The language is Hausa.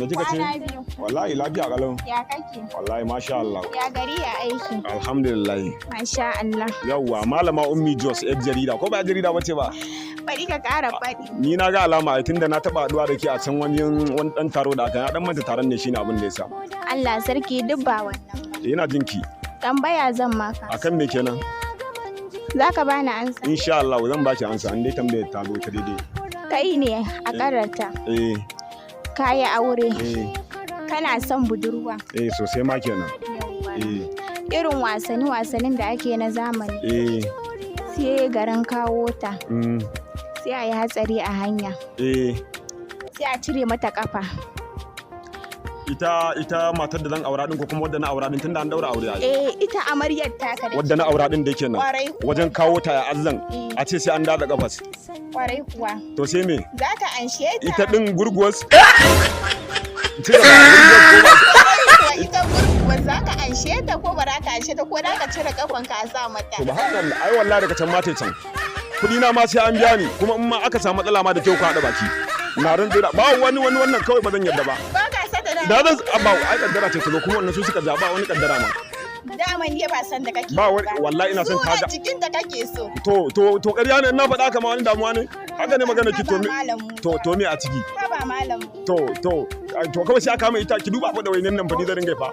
Me kika ce? Wallahi lafiya kalau. Ya kake? Wallahi masha Allah. Ya gari ya aiki? Alhamdulillah. Masha Allah. Yawwa malama Ummi Jos yar jarida ko ba jarida bace ba? Bari ka ƙara faɗi. Ni na ga alama tunda na taba haduwa da ke a can wani dan taro da aka yi dan manta taron ne shine abin da yasa. Allah sarki duk ba wannan. Ina jinki. Tambaya zan maka. Akan me kenan? Zaka bani ansa. Insha Allah zan baki ansa an dai tambayar ta zo ta daidai. Kai ne a karanta. Kayi aure. Kana son budurwa. Sosai ma kenan. Irin wasannin da ake na zamani. Sai garin kawo ta. Sai a yi hatsari a hanya. Sai a cire mata kafa. Ita matar da zan aura din ko kuma wadda na aura din tunda an daura aure ita amaryar taka da wadda na aura din da yake nan wajen kawo ta ya azan a ce sai an dada kafas kwarai kuwa to sai me za ka anshe ta ita din gurguwas ita gurguwas za ka anshe ta ko ba za ka anshe ta ko za ka cire kafanka a sa mata subhanallah ai wallahi daga can mata can kudi na ma sai an biya ni kuma in ma aka samu matsala ma da kyau ka hada baki na ran da ba wani wannan kawai ba zan yarda ba da zan ba ai kaddara ce kuma wannan su suka zaba wani kaddara ma daman ne ba san da kake ba wallahi ina son kaga cikin da kake so to ƙarya ne ina faɗa kama wani damuwa ne haka ne magana ki to me a ciki ba malam to kawai sai aka mai ita ki duba fa da wainin nan fa ni da ringa fa